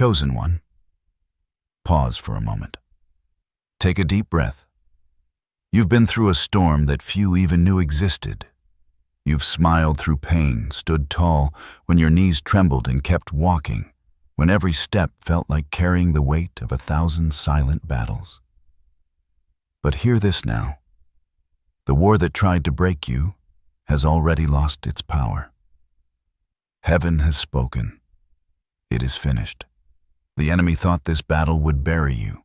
chosen one, pause for a moment. Take a deep breath. You've been through a storm that few even knew existed. You've smiled through pain, stood tall when your knees trembled and kept walking, when every step felt like carrying the weight of 1,000 silent battles. But hear this now. The war that tried to break you has already lost its power. Heaven has spoken. It is finished. The enemy thought this battle would bury you,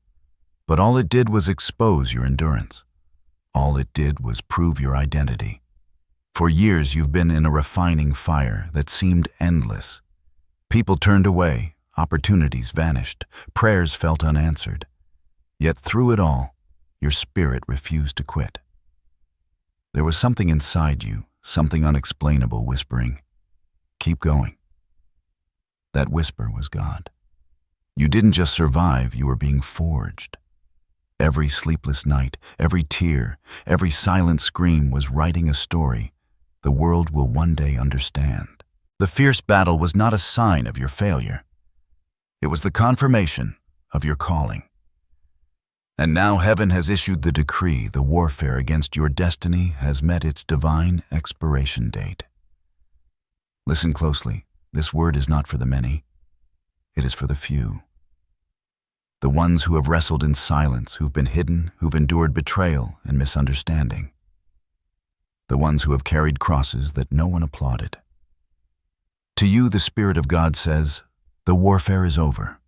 but all it did was expose your endurance. All it did was prove your identity. For years you've been in a refining fire that seemed endless. People turned away, opportunities vanished, prayers felt unanswered. Yet through it all, your spirit refused to quit. There was something inside you, something unexplainable, whispering, "Keep going." That whisper was God. You didn't just survive, you were being forged. Every sleepless night, every tear, every silent scream was writing a story the world will one day understand. The fierce battle was not a sign of your failure. It was the confirmation of your calling. And now heaven has issued the decree. The warfare against your destiny has met its divine expiration date. Listen closely. This word is not for the many. It is for the few. The ones who have wrestled in silence, who've been hidden, who've endured betrayal and misunderstanding. The ones who have carried crosses that no one applauded. To you, the Spirit of God says, the warfare is over.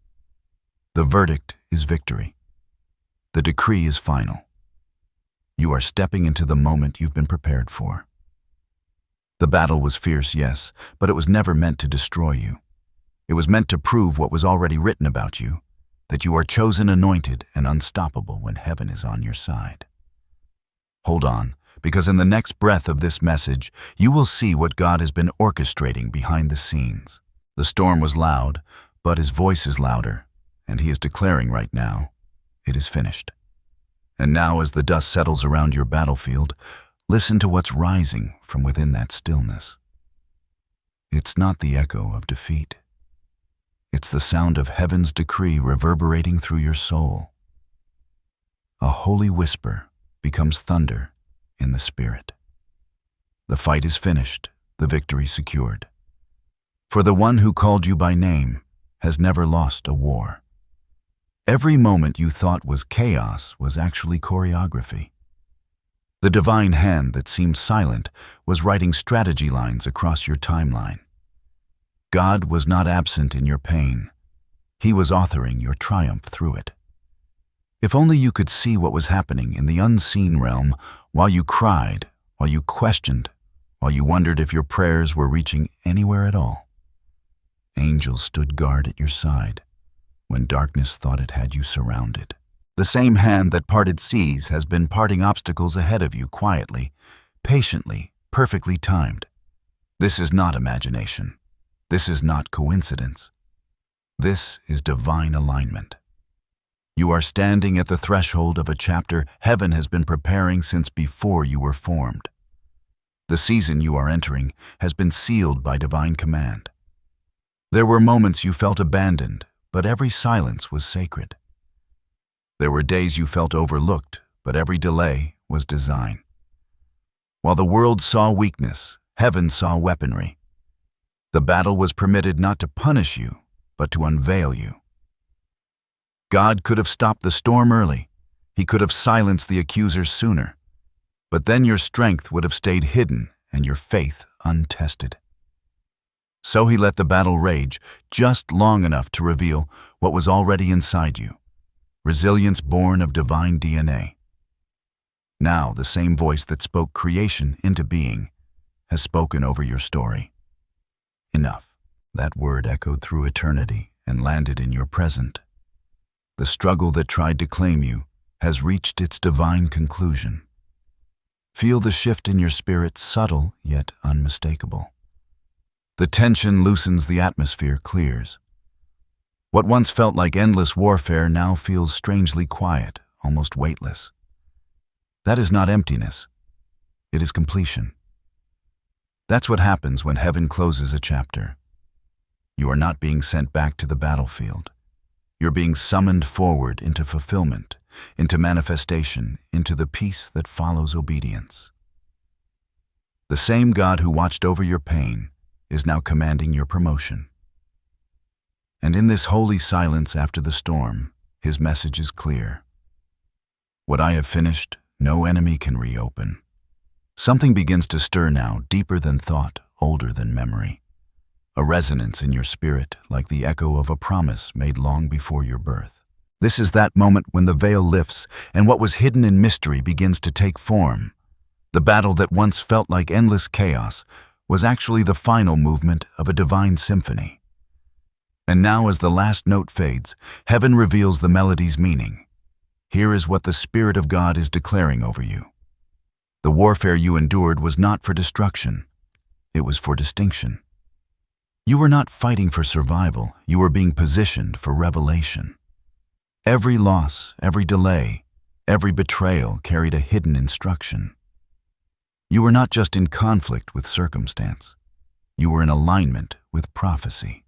The verdict is victory. The decree is final. You are stepping into the moment you've been prepared for. The battle was fierce, yes, but it was never meant to destroy you. It was meant to prove what was already written about you, that you are chosen, anointed, and unstoppable when heaven is on your side. Hold on, because in the next breath of this message, you will see what God has been orchestrating behind the scenes. The storm was loud, but his voice is louder, and he is declaring right now, it is finished. And now as the dust settles around your battlefield, listen to what's rising from within that stillness. It's not the echo of defeat. It's the sound of heaven's decree reverberating through your soul. A holy whisper becomes thunder in the spirit. The fight is finished, the victory secured. For the one who called you by name has never lost a war. Every moment you thought was chaos was actually choreography. The divine hand that seemed silent was writing strategy lines across your timeline. God was not absent in your pain. He was authoring your triumph through it. If only you could see what was happening in the unseen realm while you cried, while you questioned, while you wondered if your prayers were reaching anywhere at all. Angels stood guard at your side when darkness thought it had you surrounded. The same hand that parted seas has been parting obstacles ahead of you quietly, patiently, perfectly timed. This is not imagination. This is not coincidence. This is divine alignment. You are standing at the threshold of a chapter heaven has been preparing since before you were formed. The season you are entering has been sealed by divine command. There were moments you felt abandoned, but every silence was sacred. There were days you felt overlooked, but every delay was design. While the world saw weakness, heaven saw weaponry. The battle was permitted not to punish you, but to unveil you. God could have stopped the storm early. He could have silenced the accusers sooner. But then your strength would have stayed hidden and your faith untested. So he let the battle rage just long enough to reveal what was already inside you, resilience born of divine DNA. Now the same voice that spoke creation into being has spoken over your story. Enough. That word echoed through eternity and landed in your present. The struggle that tried to claim you has reached its divine conclusion. Feel the shift in your spirit, subtle yet unmistakable. The tension loosens, the atmosphere clears. What once felt like endless warfare now feels strangely quiet, almost weightless. That is not emptiness. It is completion. That's what happens when heaven closes a chapter. You are not being sent back to the battlefield. You're being summoned forward into fulfillment, into manifestation, into the peace that follows obedience. The same God who watched over your pain is now commanding your promotion. And in this holy silence after the storm, his message is clear. What I have finished, no enemy can reopen. Something begins to stir now, deeper than thought, older than memory. A resonance in your spirit, like the echo of a promise made long before your birth. This is that moment when the veil lifts and what was hidden in mystery begins to take form. The battle that once felt like endless chaos was actually the final movement of a divine symphony. And now, as the last note fades, heaven reveals the melody's meaning. Here is what the Spirit of God is declaring over you. The warfare you endured was not for destruction. It was for distinction. You were not fighting for survival. You were being positioned for revelation. Every loss, every delay, every betrayal carried a hidden instruction. You were not just in conflict with circumstance. You were in alignment with prophecy.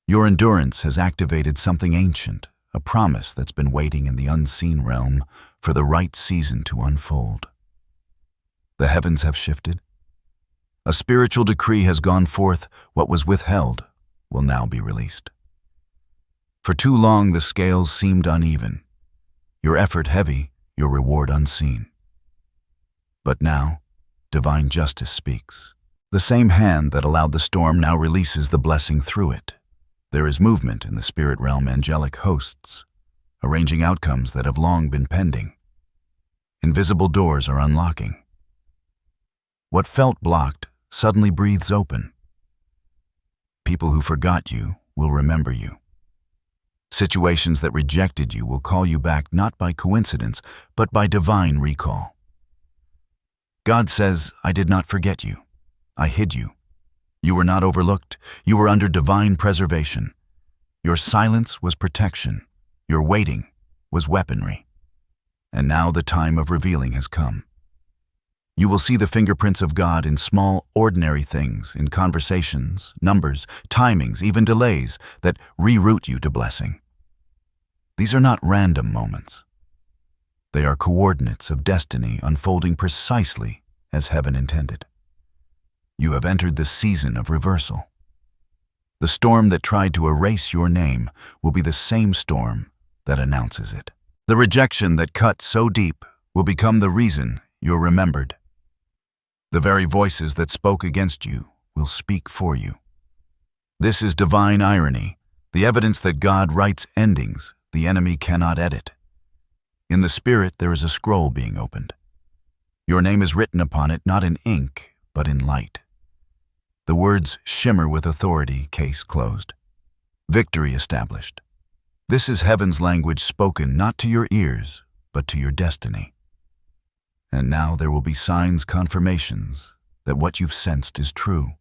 Your endurance has activated something ancient, a promise that's been waiting in the unseen realm for the right season to unfold. The heavens have shifted. A spiritual decree has gone forth. What was withheld will now be released. For too long the scales seemed uneven, your effort heavy, your reward unseen. But now, divine justice speaks. The same hand that allowed the storm now releases the blessing through it. There is movement in the spirit realm, angelic hosts, arranging outcomes that have long been pending. Invisible doors are unlocking. What felt blocked suddenly breathes open. People who forgot you will remember you. Situations that rejected you will call you back not by coincidence, but by divine recall. God says, I did not forget you. I hid you. You were not overlooked. You were under divine preservation. Your silence was protection. Your waiting was weaponry. And now the time of revealing has come. You will see the fingerprints of God in small, ordinary things, in conversations, numbers, timings, even delays that reroute you to blessing. These are not random moments. They are coordinates of destiny unfolding precisely as heaven intended. You have entered the season of reversal. The storm that tried to erase your name will be the same storm that announces it. The rejection that cut so deep will become the reason you're remembered. The very voices that spoke against you will speak for you. This is divine irony, the evidence that God writes endings the enemy cannot edit. In the Spirit, there is a scroll being opened. Your name is written upon it not in ink, but in light. The words shimmer with authority, case closed. Victory established. This is heaven's language spoken not to your ears, but to your destiny. And now there will be signs, confirmations that what you've sensed is true.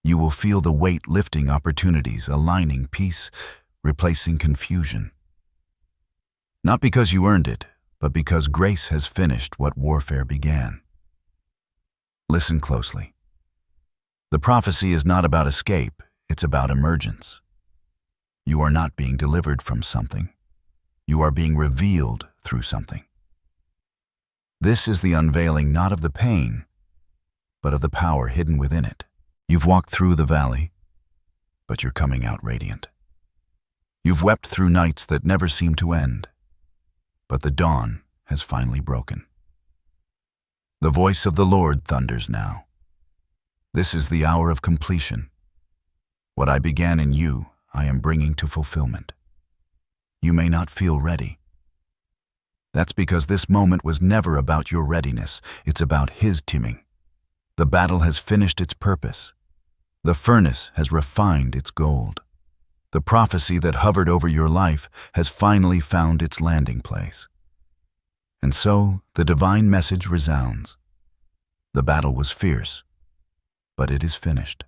You will feel the weight lifting opportunities, aligning peace, replacing confusion. Not because you earned it, but because grace has finished what warfare began. Listen closely. The prophecy is not about escape, it's about emergence. You are not being delivered from something. You are being revealed through something. This is the unveiling not of the pain, but of the power hidden within it. You've walked through the valley, but you're coming out radiant. You've wept through nights that never seemed to end, but the dawn has finally broken. The voice of the Lord thunders now. This is the hour of completion. What I began in you, I am bringing to fulfillment. You may not feel ready. That's because this moment was never about your readiness. It's about His timing. The battle has finished its purpose. The furnace has refined its gold. The prophecy that hovered over your life has finally found its landing place. And so the divine message resounds. The battle was fierce, but it is finished.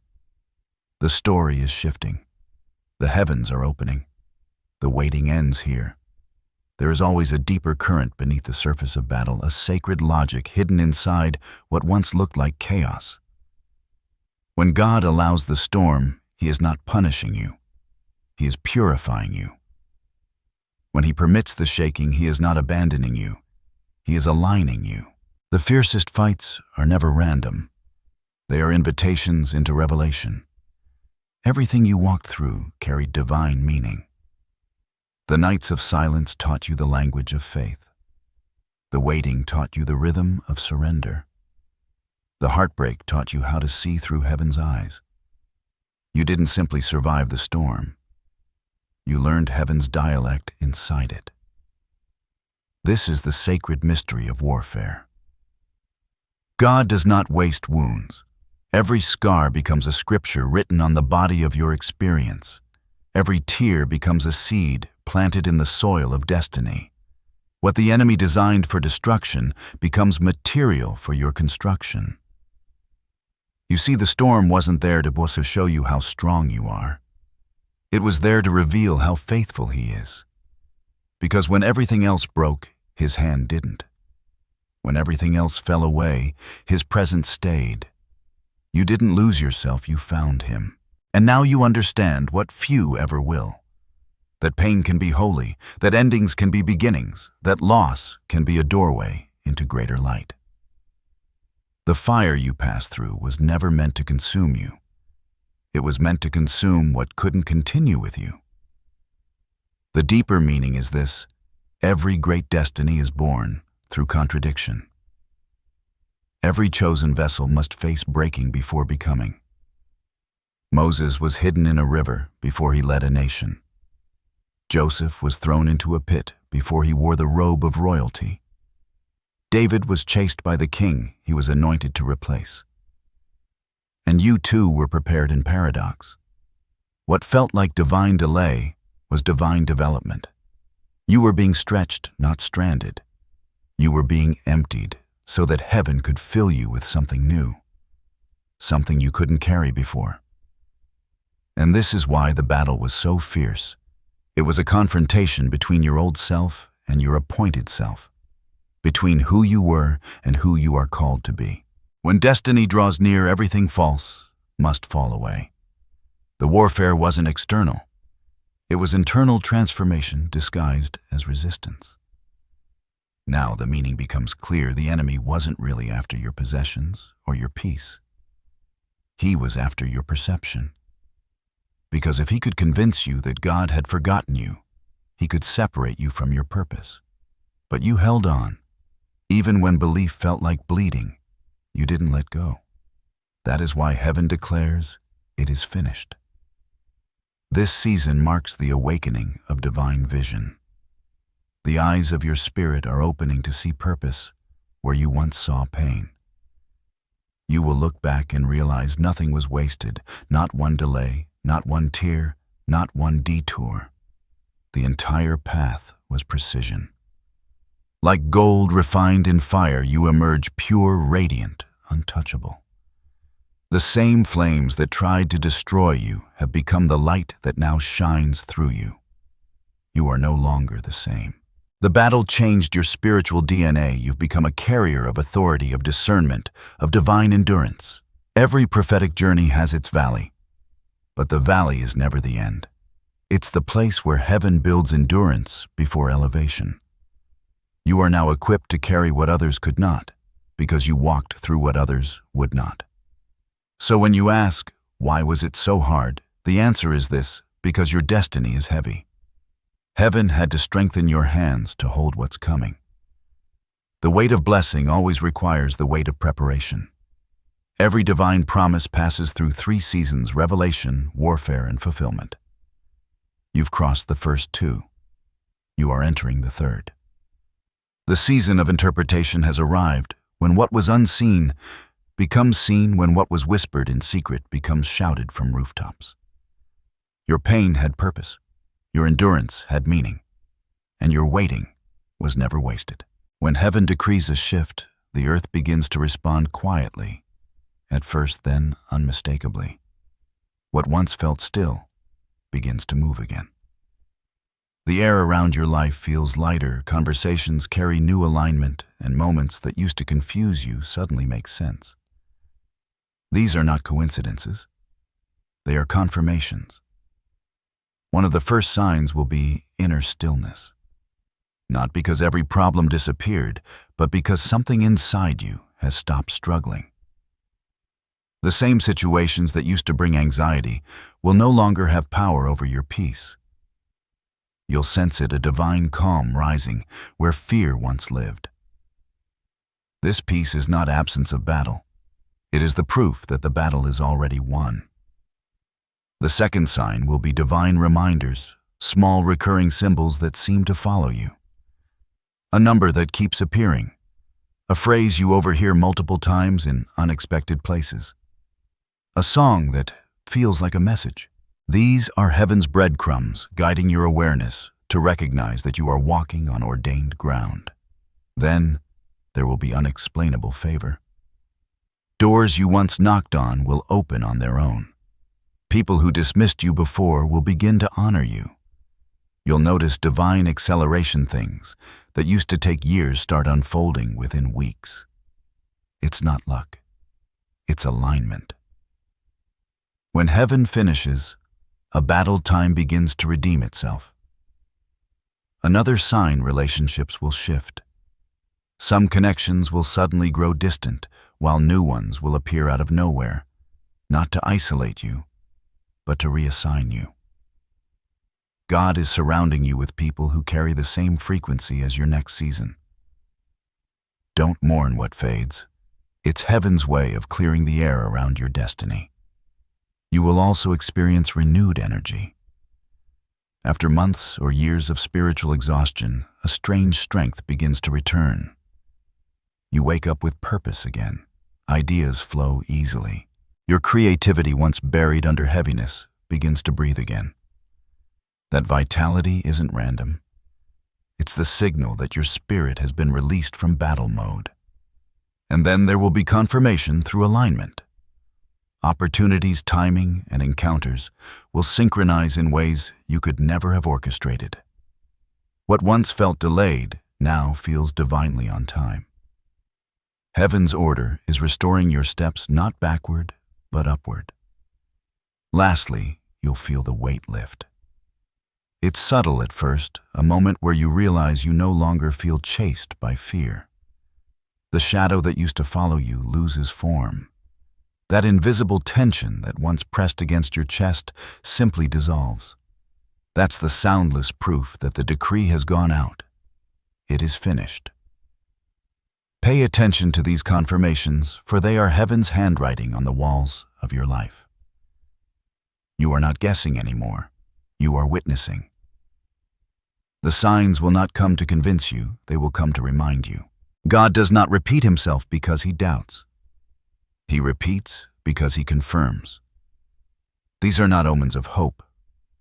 The story is shifting. The heavens are opening. The waiting ends here. There is always a deeper current beneath the surface of battle, a sacred logic hidden inside what once looked like chaos. When God allows the storm, He is not punishing you. He is purifying you. When He permits the shaking, He is not abandoning you. He is aligning you. The fiercest fights are never random. They are invitations into revelation. Everything you walked through carried divine meaning. The nights of silence taught you the language of faith. The waiting taught you the rhythm of surrender. The heartbreak taught you how to see through heaven's eyes. You didn't simply survive the storm. You learned heaven's dialect inside it. This is the sacred mystery of warfare. God does not waste wounds. Every scar becomes a scripture written on the body of your experience. Every tear becomes a seed planted in the soil of destiny. What the enemy designed for destruction becomes material for your construction. You see, the storm wasn't there to show you how strong you are. It was there to reveal how faithful He is. Because when everything else broke, His hand didn't. When everything else fell away, His presence stayed. You didn't lose yourself, you found Him. And now you understand what few ever will. That pain can be holy, that endings can be beginnings, that loss can be a doorway into greater light. The fire you passed through was never meant to consume you. It was meant to consume what couldn't continue with you. The deeper meaning is this: every great destiny is born through contradiction. Every chosen vessel must face breaking before becoming. Moses was hidden in a river before he led a nation. Joseph was thrown into a pit before he wore the robe of royalty. David was chased by the king he was anointed to replace. And you too were prepared in paradox. What felt like divine delay was divine development. You were being stretched, not stranded. You were being emptied so that heaven could fill you with something new, something you couldn't carry before. And this is why the battle was so fierce. It was a confrontation between your old self and your appointed self, between who you were and who you are called to be. When destiny draws near, everything false must fall away. The warfare wasn't external. It was internal transformation disguised as resistance. Now the meaning becomes clear. The enemy wasn't really after your possessions or your peace. He was after your perception. Because if he could convince you that God had forgotten you, he could separate you from your purpose. But you held on. Even when belief felt like bleeding, you didn't let go. That is why heaven declares, "It is finished." This season marks the awakening of divine vision. The eyes of your spirit are opening to see purpose where you once saw pain. You will look back and realize nothing was wasted, not one delay, not one tear, not one detour. The entire path was precision. Like gold refined in fire, you emerge pure, radiant, untouchable. The same flames that tried to destroy you have become the light that now shines through you. You are no longer the same. The battle changed your spiritual DNA. You've become a carrier of authority, of discernment, of divine endurance. Every prophetic journey has its valley, but the valley is never the end. It's the place where heaven builds endurance before elevation. You are now equipped to carry what others could not, because you walked through what others would not. So when you ask, why was it so hard? The answer is this: because your destiny is heavy. Heaven had to strengthen your hands to hold what's coming. The weight of blessing always requires the weight of preparation. Every divine promise passes through 3 seasons: revelation, warfare, and fulfillment. You've crossed the first 2. You are entering the 3rd. The season of interpretation has arrived, when what was unseen becomes seen, when what was whispered in secret becomes shouted from rooftops. Your pain had purpose. Your endurance had meaning, and your waiting was never wasted. When heaven decrees a shift, the earth begins to respond quietly, at first, then unmistakably. What once felt still begins to move again. The air around your life feels lighter, conversations carry new alignment, and moments that used to confuse you suddenly make sense. These are not coincidences. They are confirmations. One of the first signs will be inner stillness. Not because every problem disappeared, but because something inside you has stopped struggling. The same situations that used to bring anxiety will no longer have power over your peace. You'll sense it, a divine calm rising where fear once lived. This peace is not absence of battle. It is the proof that the battle is already won. The second sign will be divine reminders, small recurring symbols that seem to follow you. A number that keeps appearing, a phrase you overhear multiple times in unexpected places, a song that feels like a message. These are heaven's breadcrumbs guiding your awareness to recognize that you are walking on ordained ground. Then, there will be unexplainable favor. Doors you once knocked on will open on their own. People who dismissed you before will begin to honor you. You'll notice divine acceleration, things that used to take years start unfolding within weeks. It's not luck. It's alignment. When heaven finishes, a battle time begins to redeem itself. Another sign: relationships will shift. Some connections will suddenly grow distant, while new ones will appear out of nowhere, not to isolate you, but to reassign you. God is surrounding you with people who carry the same frequency as your next season. Don't mourn what fades. It's heaven's way of clearing the air around your destiny. You will also experience renewed energy. After months or years of spiritual exhaustion, a strange strength begins to return. You wake up with purpose again. Ideas flow easily. Your creativity, once buried under heaviness, begins to breathe again. That vitality isn't random. It's the signal that your spirit has been released from battle mode. And then there will be confirmation through alignment. Opportunities, timing, and encounters will synchronize in ways you could never have orchestrated. What once felt delayed now feels divinely on time. Heaven's order is restoring your steps not backward, but upward. Lastly, you'll feel the weight lift. It's subtle at first, a moment where you realize you no longer feel chased by fear. The shadow that used to follow you loses form. That invisible tension that once pressed against your chest simply dissolves. That's the soundless proof that the decree has gone out. It is finished. Pay attention to these confirmations, for they are heaven's handwriting on the walls of your life. You are not guessing anymore. You are witnessing. The signs will not come to convince you, they will come to remind you. God does not repeat himself because he doubts. He repeats because he confirms. These are not omens of hope.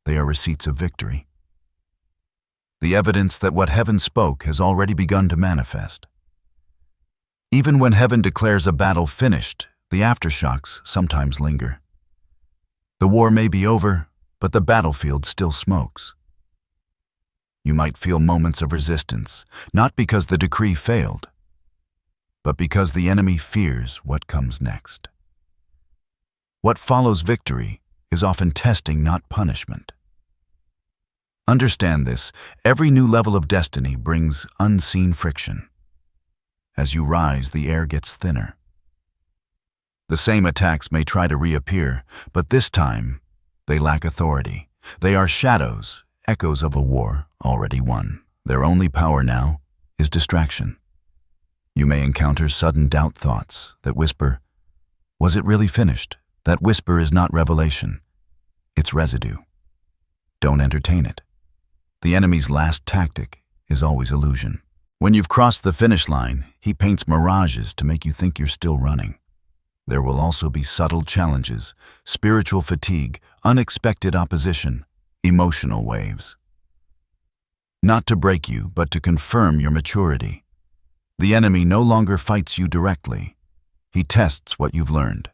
They are receipts of victory. The evidence that what heaven spoke has already begun to manifest. Even when heaven declares a battle finished, the aftershocks sometimes linger. The war may be over, but the battlefield still smokes. You might feel moments of resistance, not because the decree failed, but because the enemy fears what comes next. What follows victory is often testing, not punishment. Understand this: every new level of destiny brings unseen friction. As you rise, the air gets thinner. The same attacks may try to reappear, but this time, they lack authority. They are shadows, echoes of a war already won. Their only power now is distraction. You may encounter sudden doubt thoughts that whisper, "Was it really finished?" That whisper is not revelation. It's residue. Don't entertain it. The enemy's last tactic is always illusion. When you've crossed the finish line, he paints mirages to make you think you're still running. There will also be subtle challenges, spiritual fatigue, unexpected opposition, emotional waves. Not to break you, but to confirm your maturity. The enemy no longer fights you directly. He tests what you've learned.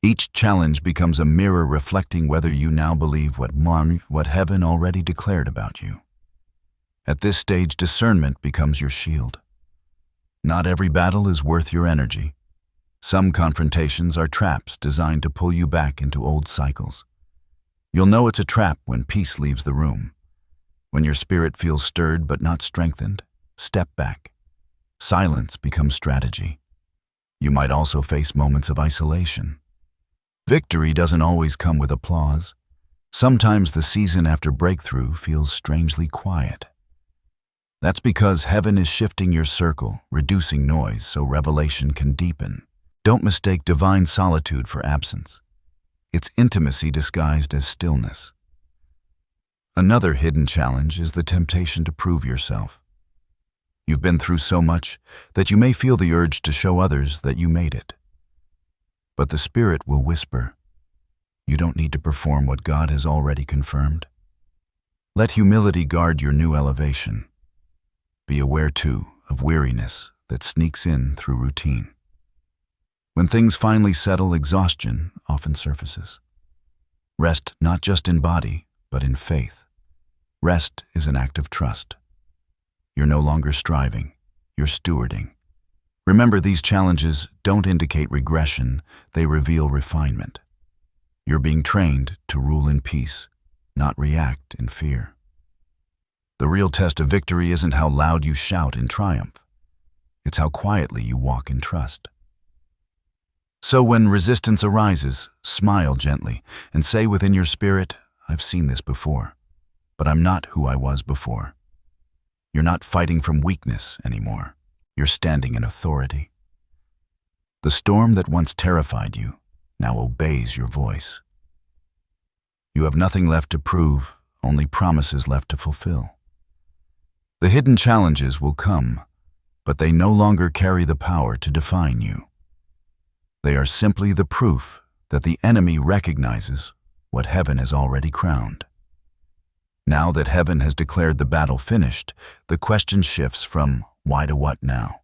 Each challenge becomes a mirror reflecting whether you now believe what heaven already declared about you. At this stage, discernment becomes your shield. Not every battle is worth your energy. Some confrontations are traps designed to pull you back into old cycles. You'll know it's a trap when peace leaves the room. When your spirit feels stirred but not strengthened, step back. Silence becomes strategy. You might also face moments of isolation. Victory doesn't always come with applause. Sometimes the season after breakthrough feels strangely quiet. That's because heaven is shifting your circle, reducing noise so revelation can deepen. Don't mistake divine solitude for absence. It's intimacy disguised as stillness. Another hidden challenge is the temptation to prove yourself. You've been through so much that you may feel the urge to show others that you made it. But the Spirit will whisper, you don't need to perform what God has already confirmed. Let humility guard your new elevation. Be aware, too, of weariness that sneaks in through routine. When things finally settle, exhaustion often surfaces. Rest not just in body, but in faith. Rest is an act of trust. You're no longer striving, you're stewarding. Remember, these challenges don't indicate regression, they reveal refinement. You're being trained to rule in peace, not react in fear. The real test of victory isn't how loud you shout in triumph. It's how quietly you walk in trust. So when resistance arises, smile gently and say within your spirit, I've seen this before, but I'm not who I was before. You're not fighting from weakness anymore. You're standing in authority. The storm that once terrified you now obeys your voice. You have nothing left to prove, only promises left to fulfill. The hidden challenges will come, but they no longer carry the power to define you. They are simply the proof that the enemy recognizes what heaven has already crowned. Now that heaven has declared the battle finished, the question shifts from why to what now?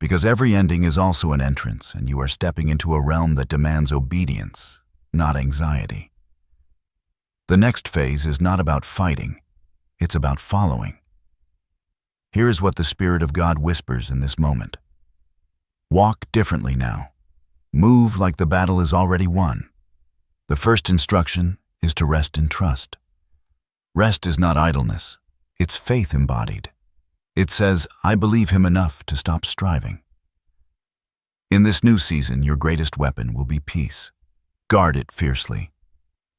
Because every ending is also an entrance, and you are stepping into a realm that demands obedience, not anxiety. The next phase is not about fighting, it's about following. Here is what the Spirit of God whispers in this moment. Walk differently now. Move like the battle is already won. The first instruction is to rest in trust. Rest is not idleness, it's faith embodied. It says, I believe him enough to stop striving. In this new season, your greatest weapon will be peace. Guard it fiercely.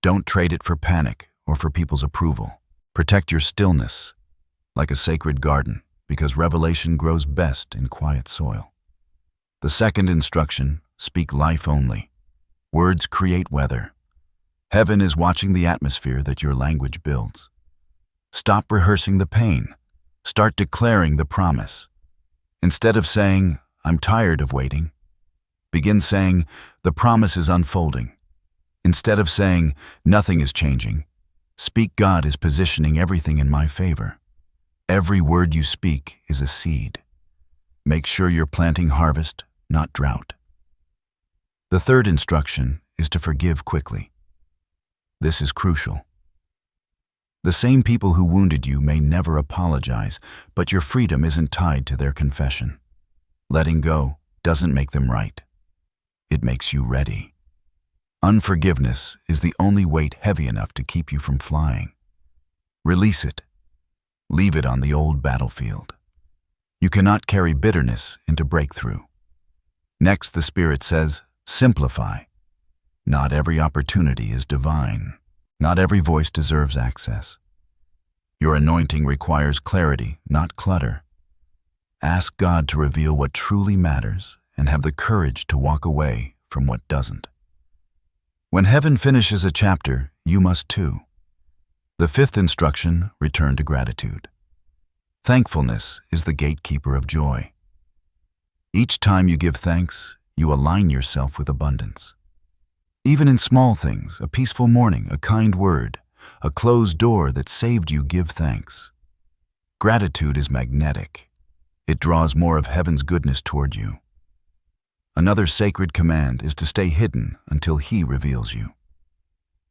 Don't trade it for panic or for people's approval. Protect your stillness like a sacred garden, because revelation grows best in quiet soil. The second instruction, speak life only. Words create weather. Heaven is watching the atmosphere that your language builds. Stop rehearsing the pain. Start declaring the promise. Instead of saying, I'm tired of waiting, begin saying, the promise is unfolding. Instead of saying, nothing is changing, speak, God is positioning everything in my favor. Every word you speak is a seed. Make sure you're planting harvest, not drought. The third instruction is to forgive quickly. This is crucial. The same people who wounded you may never apologize, but your freedom isn't tied to their confession. Letting go doesn't make them right. It makes you ready. Unforgiveness is the only weight heavy enough to keep you from flying. Release it. Leave it on the old battlefield. You cannot carry bitterness into breakthrough. Next, the Spirit says, simplify. Not every opportunity is divine. Not every voice deserves access. Your anointing requires clarity, not clutter. Ask God to reveal what truly matters and have the courage to walk away from what doesn't. When heaven finishes a chapter, you must too. The fifth instruction, return to gratitude. Thankfulness is the gatekeeper of joy. Each time you give thanks, you align yourself with abundance. Even in small things, a peaceful morning, a kind word, a closed door that saved you, give thanks. Gratitude is magnetic. It draws more of heaven's goodness toward you. Another sacred command is to stay hidden until He reveals you.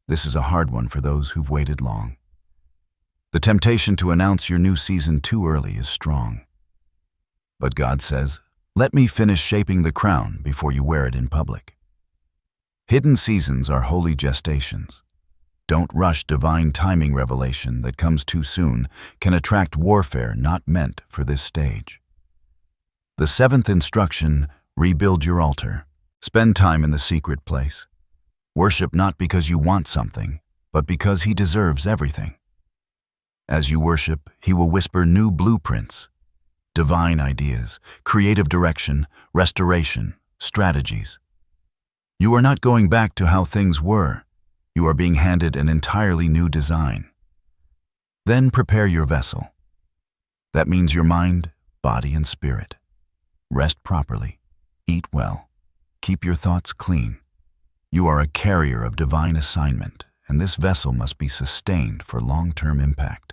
This is a hard one for those who've waited long. The temptation to announce your new season too early is strong. But God says, let me finish shaping the crown before you wear it in public. Hidden seasons are holy gestations. Don't rush divine timing. Revelation that comes too soon can attract warfare not meant for this stage. The seventh instruction: rebuild your altar. Spend time in the secret place. Worship not because you want something, but because He deserves everything. As you worship, He will whisper new blueprints, divine ideas, creative direction, restoration, strategies. You are not going back to how things were. You are being handed an entirely new design. Then prepare your vessel. That means your mind, body, and spirit. Rest properly. Eat well. Keep your thoughts clean. You are a carrier of divine assignment, and this vessel must be sustained for long-term impact.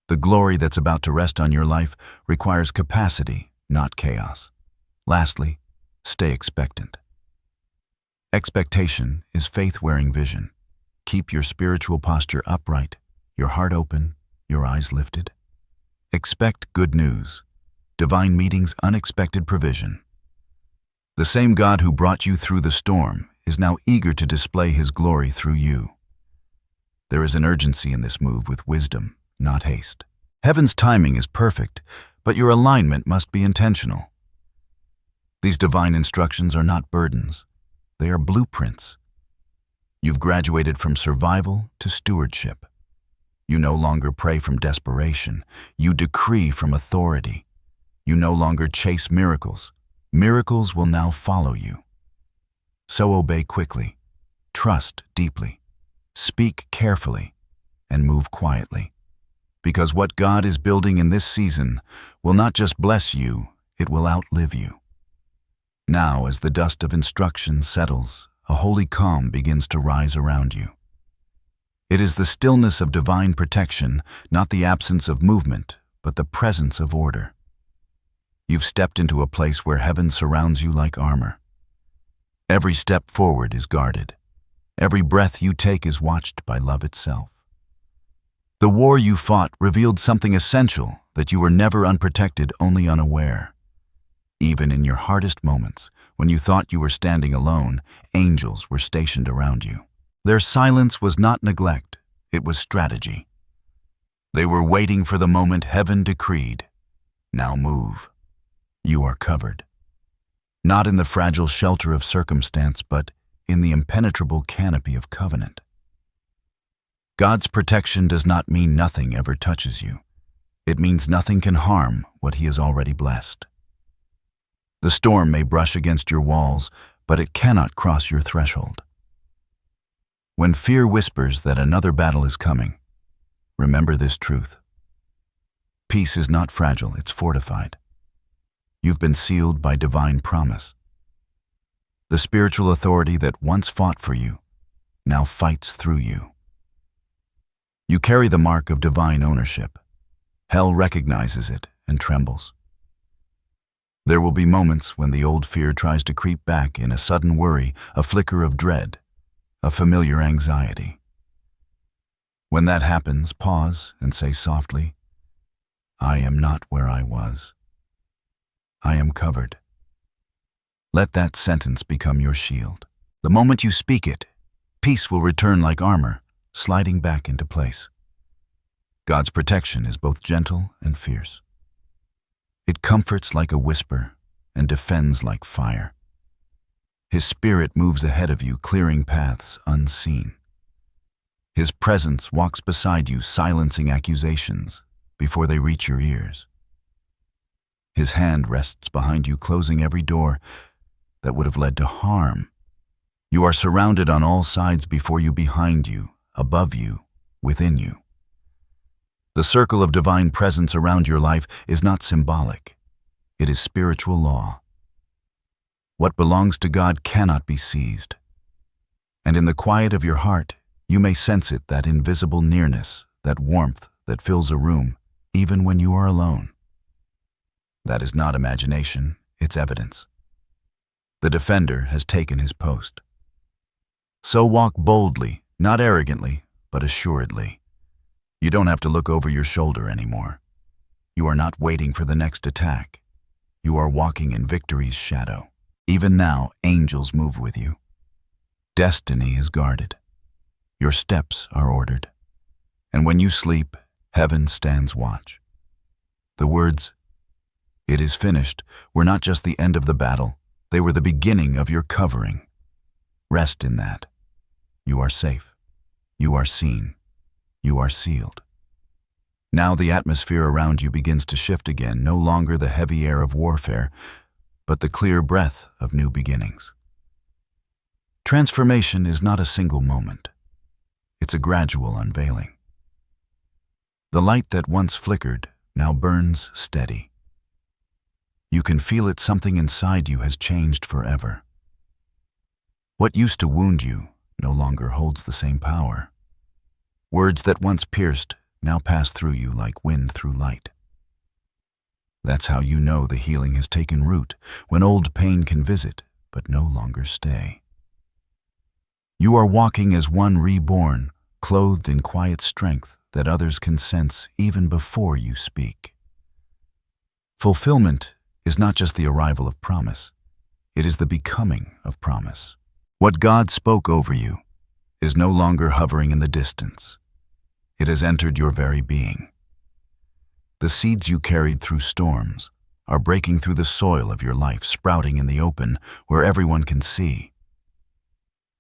The glory that's about to rest on your life requires capacity, not chaos. Lastly, stay expectant. Expectation is faith-wearing vision. Keep your spiritual posture upright, your heart open, your eyes lifted. Expect good news, divine meetings, unexpected provision. The same God who brought you through the storm is now eager to display His glory through you. There is an urgency in this move with wisdom, not haste. Heaven's timing is perfect, but your alignment must be intentional. These divine instructions are not burdens. They are blueprints. You've graduated from survival to stewardship. You no longer pray from desperation. You decree from authority. You no longer chase miracles. Miracles will now follow you. So obey quickly, trust deeply, speak carefully, and move quietly. Because what God is building in this season will not just bless you, it will outlive you. Now, as the dust of instruction settles, a holy calm begins to rise around you. It is the stillness of divine protection, not the absence of movement, but the presence of order. You've stepped into a place where heaven surrounds you like armor. Every step forward is guarded. Every breath you take is watched by love itself. The war you fought revealed something essential, that you were never unprotected, only unaware. Even in your hardest moments, when you thought you were standing alone, angels were stationed around you. Their silence was not neglect, it was strategy. They were waiting for the moment heaven decreed. Now move. You are covered. Not in the fragile shelter of circumstance, but in the impenetrable canopy of covenant. God's protection does not mean nothing ever touches you. It means nothing can harm what He has already blessed. The storm may brush against your walls, but it cannot cross your threshold. When fear whispers that another battle is coming, remember this truth. Peace is not fragile, it's fortified. You've been sealed by divine promise. The spiritual authority that once fought for you now fights through you. You carry the mark of divine ownership. Hell recognizes it and trembles. There will be moments when the old fear tries to creep back in a sudden worry, a flicker of dread, a familiar anxiety. When that happens, pause and say softly, I am not where I was. I am covered. Let that sentence become your shield. The moment you speak it, peace will return like armor, sliding back into place. God's protection is both gentle and fierce. It comforts like a whisper and defends like fire. His Spirit moves ahead of you, clearing paths unseen. His presence walks beside you, silencing accusations before they reach your ears. His hand rests behind you, closing every door that would have led to harm. You are surrounded on all sides, before you, behind you, above you, within you. The circle of divine presence around your life is not symbolic. It is spiritual law. What belongs to God cannot be seized. And in the quiet of your heart, you may sense it, that invisible nearness, that warmth that fills a room, even when you are alone. That is not imagination, it's evidence. The defender has taken his post. So walk boldly, not arrogantly, but assuredly. You don't have to look over your shoulder anymore. You are not waiting for the next attack. You are walking in victory's shadow. Even now, angels move with you. Destiny is guarded. Your steps are ordered. And when you sleep, heaven stands watch. The words, "It is finished," were not just the end of the battle, they were the beginning of your covering. Rest in that. You are safe. You are seen. You are sealed. Now the atmosphere around you begins to shift again, no longer the heavy air of warfare, but the clear breath of new beginnings. Transformation is not a single moment. It's a gradual unveiling. The light that once flickered now burns steady. You can feel it. Something inside you has changed forever. What used to wound you no longer holds the same power. Words that once pierced now pass through you like wind through light. That's how you know the healing has taken root, when old pain can visit but no longer stay. You are walking as one reborn, clothed in quiet strength that others can sense even before you speak. Fulfillment is not just the arrival of promise, it is the becoming of promise. What God spoke over you is no longer hovering in the distance. It has entered your very being. The seeds you carried through storms are breaking through the soil of your life, sprouting in the open where everyone can see.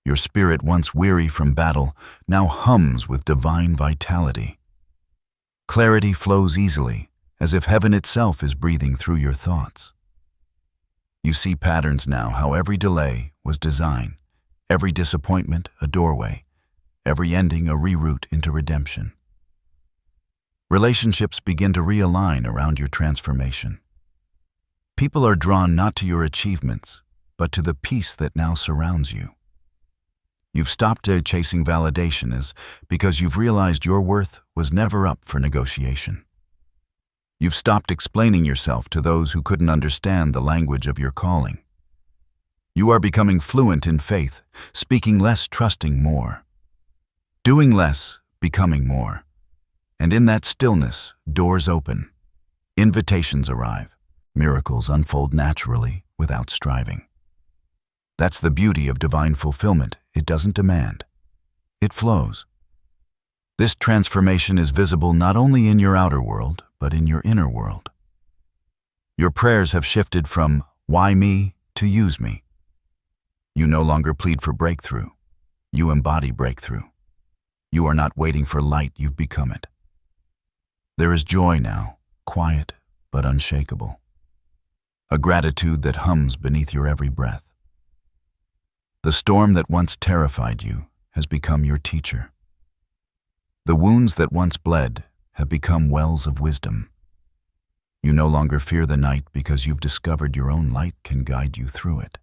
Your spirit, once weary from battle, now hums with divine vitality. Clarity flows easily, as if heaven itself is breathing through your thoughts. You see patterns now, how every delay was design, every disappointment a doorway, every ending a reroute into redemption. Relationships begin to realign around your transformation. People are drawn not to your achievements, but to the peace that now surrounds you. You've stopped chasing validation because you've realized your worth was never up for negotiation. You've stopped explaining yourself to those who couldn't understand the language of your calling. You are becoming fluent in faith, speaking less, trusting more. Doing less, becoming more. And in that stillness, doors open. Invitations arrive. Miracles unfold naturally without striving. That's the beauty of divine fulfillment. It doesn't demand. It flows. This transformation is visible not only in your outer world, but in your inner world. Your prayers have shifted from "why me" to "use me." You no longer plead for breakthrough. You embody breakthrough. You are not waiting for light, you've become it. There is joy now, quiet but unshakable. A gratitude that hums beneath your every breath. The storm that once terrified you has become your teacher. The wounds that once bled have become wells of wisdom. You no longer fear the night because you've discovered your own light can guide you through it.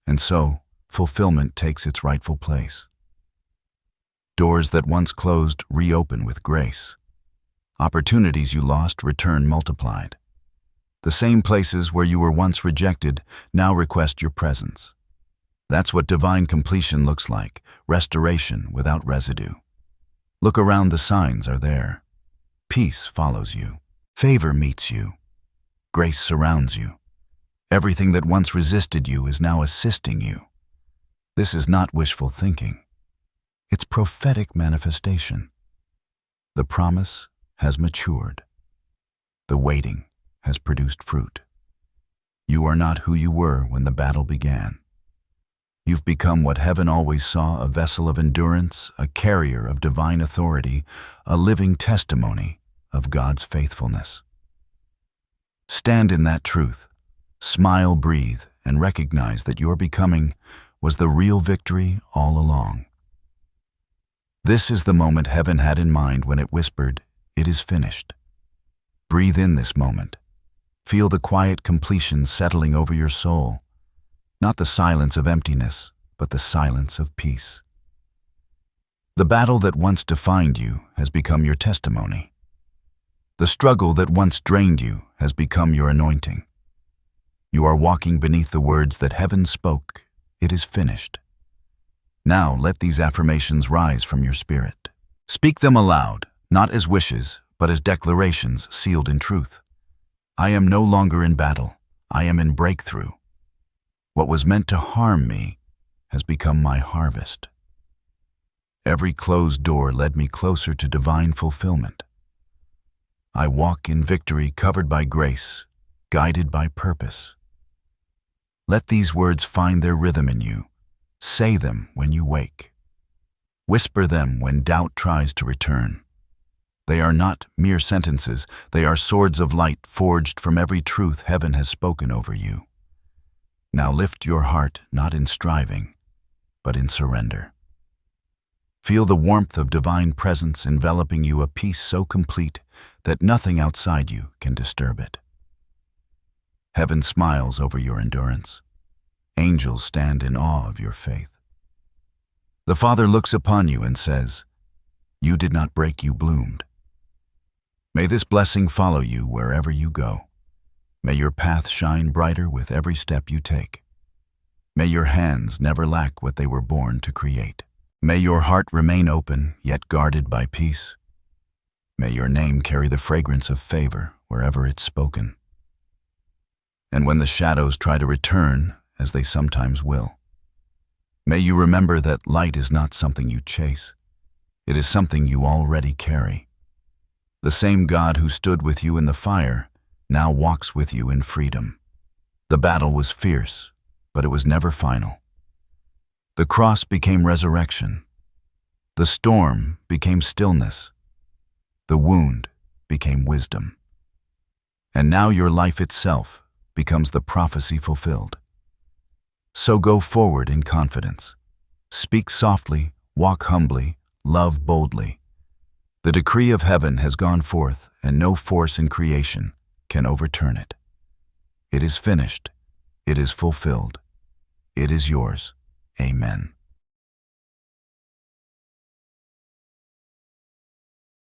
And so, fulfillment takes its rightful place. Doors that once closed reopen with grace. Opportunities you lost return multiplied. The same places where you were once rejected now request your presence. That's what divine completion looks like, restoration without residue. Look around, the signs are there. Peace follows you. Favor meets you. Grace surrounds you. Everything that once resisted you is now assisting you. This is not wishful thinking. It's prophetic manifestation. The promise has matured. The waiting has produced fruit. You are not who you were when the battle began. You've become what heaven always saw, a vessel of endurance, a carrier of divine authority, a living testimony of God's faithfulness. Stand in that truth, smile, breathe, and recognize that your becoming was the real victory all along. This is the moment heaven had in mind when it whispered, "It is finished." Breathe in this moment. Feel the quiet completion settling over your soul. Not the silence of emptiness, but the silence of peace. The battle that once defined you has become your testimony. The struggle that once drained you has become your anointing. You are walking beneath the words that heaven spoke, "It is finished." Now let these affirmations rise from your spirit. Speak them aloud, not as wishes, but as declarations sealed in truth. I am no longer in battle. I am in breakthrough. What was meant to harm me has become my harvest. Every closed door led me closer to divine fulfillment. I walk in victory, covered by grace, guided by purpose. Let these words find their rhythm in you. Say them when you wake. Whisper them when doubt tries to return. They are not mere sentences, they are swords of light forged from every truth heaven has spoken over you. Now lift your heart not in striving, but in surrender. Feel the warmth of divine presence enveloping you, a peace so complete that nothing outside you can disturb it. Heaven smiles over your endurance. Angels stand in awe of your faith. The Father looks upon you and says, "You did not break, you bloomed." May this blessing follow you wherever you go. May your path shine brighter with every step you take. May your hands never lack what they were born to create. May your heart remain open, yet guarded by peace. May your name carry the fragrance of favor wherever it's spoken. And when the shadows try to return, as they sometimes will, may you remember that light is not something you chase. It is something you already carry. The same God who stood with you in the fire now walks with you in freedom. The battle was fierce, but it was never final. The cross became resurrection. The storm became stillness. The wound became wisdom. And now your life itself becomes the prophecy fulfilled. So go forward in confidence. Speak softly, walk humbly, love boldly. The decree of heaven has gone forth, and no force in creation can overturn it. It is finished. It is fulfilled. It is yours. Amen.